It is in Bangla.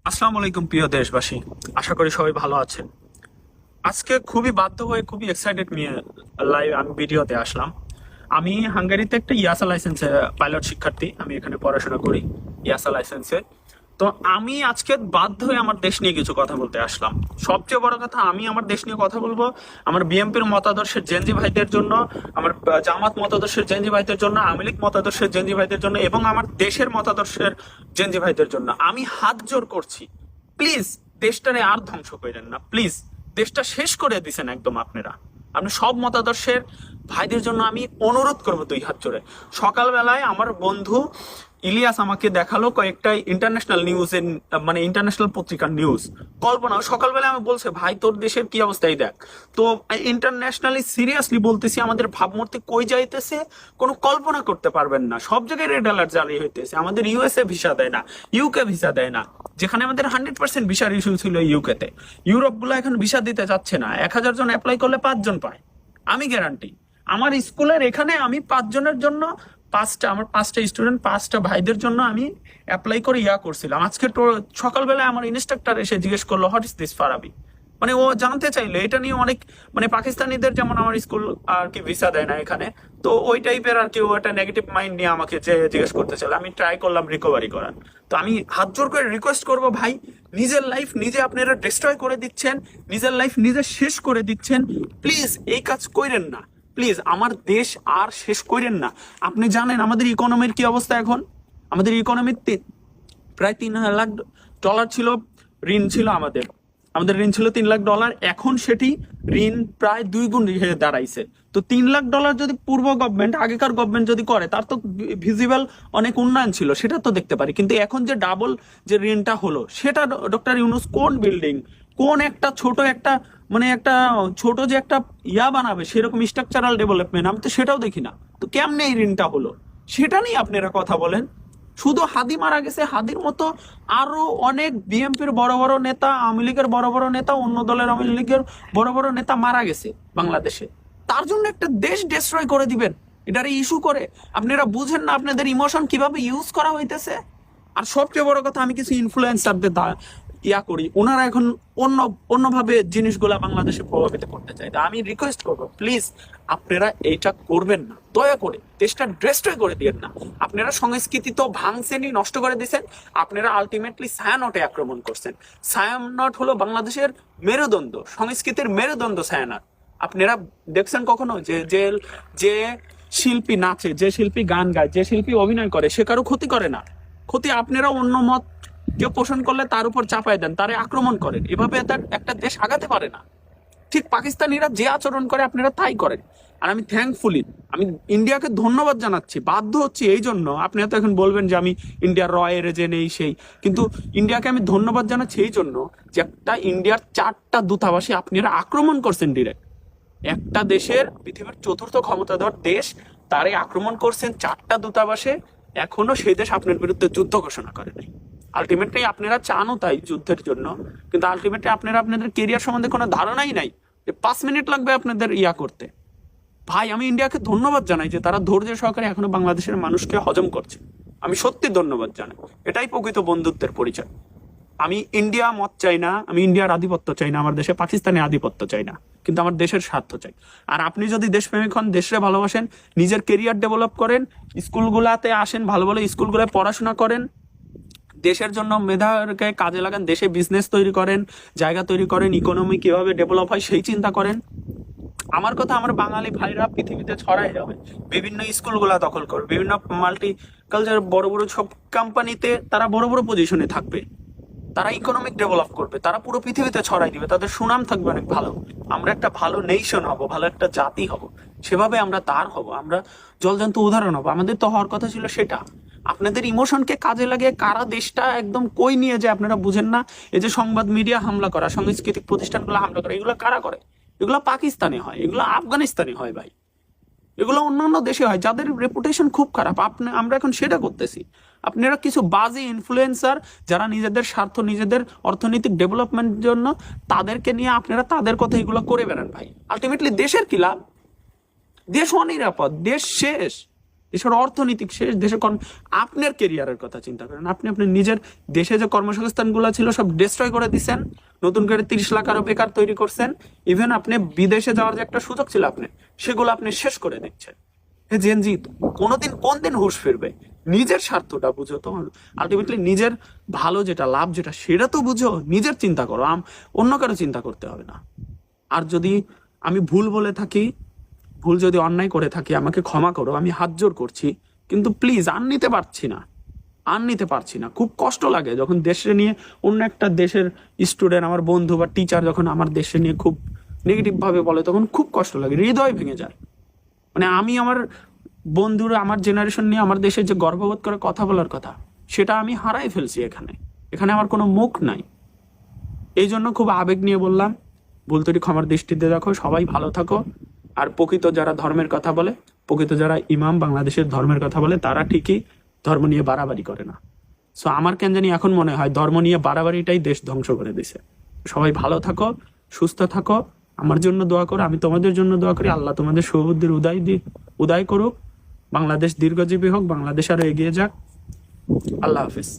আসসালামু আলাইকুম প্রিয় দেশবাসী। আশা করি সবাই ভালো আছেন। আজকে খুবই বাধ্য হয়ে খুবই এক্সাইটেড নিয়ে লাইভ আমি ভিডিওতে আসলাম। আমি হাঙ্গেরিতে একটা ইয়াসা লাইসেন্সে পাইলট শিক্ষার্থী, আমি এখানে পড়াশোনা করি ইয়াসা লাইসেন্সে। তো আমি আজকে বাধ্য হয়ে আমার দেশ নিয়ে কিছু কথা বলতে আসলাম। সবচেয়ে বড় কথা, আমি আমার দেশ নিয়ে কথা বলবো আমার বিএনপির মতাদর্শের জেনজি ভাইদের জন্য, আমার জামাত মতাদর্শের জেনজি ভাইদের জন্য, আওয়ামী লীগ মতাদর্শের জেনজি ভাইদের জন্য এবং আমার দেশের মতাদর্শের জেনজি ভাইদের জন্য। আমি হাত জোর করছি, প্লিজ দেশটারে আর ধ্বংস করেন না, প্লিজ। দেশটা শেষ করে দিছেন একদম আপনারা। আপনি সব মতাদর্শের ভাইদের জন্য আমি অনুরোধ করবো দুই হাত জোড়ে। সকালবেলায় আমার বন্ধু ইলিয়াস আমাকে দেখালো কয়েকটা ইন্টারন্যাশনাল নিউজের, মানে ইন্টারন্যাশনাল পত্রিকার নিউজ। কল্পনা সকালবেলায় আমি বলছে, ভাই তোর দেশের কি অবস্থায় দেখ। তো ইন্টারন্যাশনালি সিরিয়াসলি বলতেছি, আমাদের ভাবমূর্তি কই যাইতেছে কোনো কল্পনা করতে পারবেন না। সব জায়গায় রেড অ্যালার্ট জারি হইতেছে। আমাদের ইউএসএ ভিসা দেয় না, ইউকে ভিসা দেয় না, যেখানে আমাদের 100% ভিসার ইস্যু ছিল ইউকেতে। ইউরোপ গুলো এখন ভিসা দিতে চাচ্ছে না। 1000 জন অ্যাপ্লাই করলে 5 জন পায়। আমি গ্যারান্টি, আমার স্কুলের এখানে আমি 5 জনের জন্য, আমার 5টা স্টুডেন্ট, 5টা ভাইদের জন্য আমি অ্যাপ্লাই করে করছিলাম। আজকে তো সকালবেলায় আমার ইনস্ট্রাক্টর এসে জিজ্ঞেস করলো, হোয়াট ইজ দিস ফারাবি। মানে ও জানতে চাইলো এটা নিয়ে অনেক, মানে পাকিস্তানিদের যেমন আমার স্কুল আর কি ভিসা দেয় না এখানে, তো ওই টাইপের আর কি ও একটা নেগেটিভ মাইন্ড নিয়ে আমাকে যে জিজ্ঞেস করতে চাইলো। আমি ট্রাই করলাম রিকভারি করার। তো আমি হাত জোর করে রিকোয়েস্ট করব, ভাই নিজের লাইফ নিজে আপনারা ডিস্ট্রয় করে দিচ্ছেন, নিজের লাইফ নিজে শেষ করে দিচ্ছেন। প্লিজ এই কাজ কইরেন না, প্লিজ। আমার দেশ আর শেষ করেন না। আপনি জানেন আমাদের ইকোনমির কি অবস্থা এখন। আমাদের ইকোনমিতে প্রায় $3 লাখ ছিল ঋণ ছিল আমাদের। আমাদের ঋণ ছিল $3 লাখ। এখন সেটি ঋণ প্রায় 2 গুণ হয়ে দাঁড়াইছে। তো $3 লাখ যদি পূর্ব গভর্নমেন্ট, আগেকার গভর্নমেন্ট যদি করে, তার তো ভিজিবল অনেক উন্নয়ন ছিল, সেটা তো দেখতে পারি। কিন্তু এখন যে ডাবল যে ঋণটা হলো, সেটা ডক্টর ইউনূস কোন বিল্ডিং, কোন একটা ছোট একটা, মানে একটা ছোট যে একটা বানাবে সেরকম স্ট্রাকচারাল ডেভেলপমেন্ট, আমি তো সেটাও দেখি না। তো কেমনে এই ঋণটা হলো সেটা নিয়ে আপনারা কথা বলেন। শুধু হাদি মারা গেছে, হাদির মতো আরো অনেক বিএনপির বড় বড় নেতা, আওয়ামী লীগের বড় বড় নেতা, অন্য দলের আওয়ামী লীগের বড় বড় নেতা মারা গেছে বাংলাদেশে। তার জন্য একটা দেশ ডিস্ট্রয় করে দিবেন, এটার ইস্যু করে? আপনারা বুঝেন না আপনাদের ইমোশন কিভাবে ইউজ করা হইতেছে। আর সবচেয়ে বড় কথা, আমি কিছু ইনফ্লুয়েন্সারদের করি, ওনারা এখন অন্যভাবে জিনিসগুলা বাংলাদেশে প্রভাবিত করতে চায়। তা আমি রিকোয়েস্ট করবো, প্লিজ আপনারা এইটা করবেন না, দয়া করে দেশটা ডিস্ট্রয় করে দিয়েন না। আপনারা সংস্কৃতি তো ভাঙছেনই, নষ্ট করে দিয়েছেন। আপনারা আলটিমেটলি ছায়ানটে আক্রমণ করছেন। ছায়ানট হলো বাংলাদেশের মেরুদণ্ড, সংস্কৃতির মেরুদণ্ড ছায়ানট। আপনারা দেখছেন কখনো যে যে যে শিল্পী নাচে, যে শিল্পী গান গায়, যে শিল্পী অভিনয় করে, সে কারো ক্ষতি করে না। ক্ষতি আপনারা অন্য মত কেউ পোষণ করলে তার উপর চাপায় দেন, তারে আক্রমণ করেন। এভাবে একটা দেশ আগাতে পারে না। ঠিক পাকিস্তানিরা যে আচরণ করে আপনারা তাই করেন। আর আমি থ্যাঙ্কফুলি, আমি ইন্ডিয়াকে ধন্যবাদ জানাচ্ছি, বাধ্য হচ্ছি এই জন্য। আপনি তো এখন বলবেন যে আমি ইন্ডিয়ার রয়ের যে নেই সেই, কিন্তু ইন্ডিয়াকে আমি ধন্যবাদ জানাচ্ছি এই জন্য যে একটা ইন্ডিয়ার 4টা দূতাবাসে আপনারা আক্রমণ করছেন ডিরেক্ট। একটা দেশের, পৃথিবীর 4র্থ ক্ষমতাধর দেশ, তারে আক্রমণ করছেন 4টা দূতাবাসে। এখনো সেই দেশ আপনার বিরুদ্ধে যুদ্ধ ঘোষণা করে নাই। আলটিমেটলি আপনারা চানও তাই যুদ্ধের জন্য, কিন্তু আলটিমেটলি আপনারা আপনাদের কেরিয়ার সম্বন্ধে কোনো ধারণাই নাই যে 5 মিনিট লাগবে আপনাদের করতে। ভাই আমি ইন্ডিয়াকে ধন্যবাদ জানাই যে তারা ধৈর্য সহকারে এখনো বাংলাদেশের মানুষকে হজম করছে। আমি সত্যি ধন্যবাদ জানাই। এটাই প্রকৃত বন্ধুত্বের পরিচয়। আমি ইন্ডিয়া মত চাই না, আমি ইন্ডিয়ার আধিপত্য চাই না, আমার দেশে পাকিস্তানের আধিপত্য চাই না, কিন্তু আমার দেশের স্বার্থ চাই। আর আপনি যদি দেশপ্রেমিক হন, দেশে ভালোবাসেন, নিজের কেরিয়ার ডেভেলপ করেন, স্কুলগুলাতে আসেন, ভালো ভালো স্কুলগুলোয় পড়াশোনা করেন, দেশের জন্য মেধাকে কাজে লাগান, দেশে বিজনেস তৈরি করেন, জায়গা তৈরি করেন, ইকোনমি কিভাবে ডেভেলপ হয় সেই চিন্তা করেন। আমার কথা, আমার বাঙালি ভাইরা পৃথিবীতে ছড়াই যাবে, বিভিন্ন স্কুলগুলা দখল করবে, বিভিন্ন মাল্টি কালচার বড় বড় সব কোম্পানিতে তারা বড় বড় পজিশনে থাকবে, তারা ইকোনমিক ডেভেলপ করবে, তারা পুরো পৃথিবীতে ছড়াই দিবে, তাদের সুনাম থাকবে অনেক ভালো। আমরা একটা ভালো নেশন হব, ভালো একটা জাতি হব, সেভাবে আমরা তার হব, আমরা জলজান্ত উদাহরণ হব। আমাদের তো হওয়ার কথা ছিল সেটা। আপনাদের ইমোশনকে কাজে লাগিয়ে কারা দেশটা একদম কই নিয়ে যায় আপনারা বুঝেন না। এই যে সংবাদ মিডিয়া হামলা করা, সাংস্কৃতিক প্রতিষ্ঠানগুলো হামলা করা, এগুলো কারা করে? এগুলো পাকিস্তানে হয়, এগুলো আফগানিস্তানে হয় ভাই, এগুলো অন্যান্য দেশে হয় যাদের রেপুটেশন খুব খারাপ। আমরা এখন সেটা করতেছি। আপনারা কিছু বাজে ইনফ্লুয়েন্সার, যারা নিজেদের স্বার্থ, নিজেদের অর্থনৈতিক ডেভেলপমেন্টের জন্য, তাদেরকে নিয়ে আপনারা তাদের কথা এগুলো করে বেড়ান ভাই। আলটিমেটলি দেশের কি লাভ? দেশ অনিরাপদ, দেশ শেষ। দেশের অর্থনৈতিক শেষ, দেশের কর্ম, আপনার কেরিয়ারের কথা চিন্তা করেন। আপনি আপনার নিজের দেশে যে কর্মসংস্থানগুলো ছিল সব ডিস্ট্রয় করে দিচ্ছেন, নতুন করে 30 লাখ আরো বেকার তৈরি করছেন। ইভেন আপনি বিদেশে যাওয়ার যে একটা সুযোগ ছিল আপনি, সেগুলো আপনি শেষ করে দিচ্ছেন। হে জেনজি, কোন দিন হুঁশ ফিরবে? নিজের স্বার্থটা বুঝো তো, আলটিমেটলি নিজের ভালো যেটা, লাভ যেটা, সেটা তো বুঝো, নিজের চিন্তা করো, অন্য কারো চিন্তা করতে হবে না। আর যদি আমি ভুল বলে থাকি, ভুল যদি অন্যায় করে থাকি, আমাকে ক্ষমা করো, আমি হাত জোর করছি। কিন্তু প্লিজ, আর নিতে পারছি না। খুব কষ্ট লাগে যখন দেশে নিয়ে অন্য একটা দেশের স্টুডেন্ট, আমার বন্ধু বা টিচার যখন আমার দেশে নিয়ে খুব নেগেটিভ ভাবে বলে, তখন খুব কষ্ট লাগে, হৃদয় ভেঙে যায়। মানে আমি আমার বন্ধুরা, আমার জেনারেশন নিয়ে আমার দেশের যে গর্ববোধ করে কথা বলার কথা, সেটা আমি হারাই ফেলছি। এখানে আমার কোনো মুখ নাই। এই জন্য খুব আবেগ নিয়ে বললাম, ভুল ত্রুটি ক্ষমার দৃষ্টিতে দেখো। সবাই ভালো থাকো। আর প্রকৃত যারা ধর্মের কথা বলে, প্রকৃত যারা ইমাম বাংলাদেশের ধর্মের কথা বলে, তারা ঠিকই ধর্ম নিয়ে বাড়াবাড়ি করে না। সো আমার কেন জানি এখন মনে হয় ধর্ম নিয়ে বাড়াবাড়িটাই দেশ ধ্বংস করে দিছে। সবাই ভালো থাকো, সুস্থ থাকো, আমার জন্য দোয়া করো, আমি তোমাদের জন্য দোয়া করি। আল্লাহ তোমাদের সুবুদ্ধির উদয় করুক। বাংলাদেশ দীর্ঘজীবী হোক, বাংলাদেশ আরো এগিয়ে যাক। আল্লাহ হাফিজ।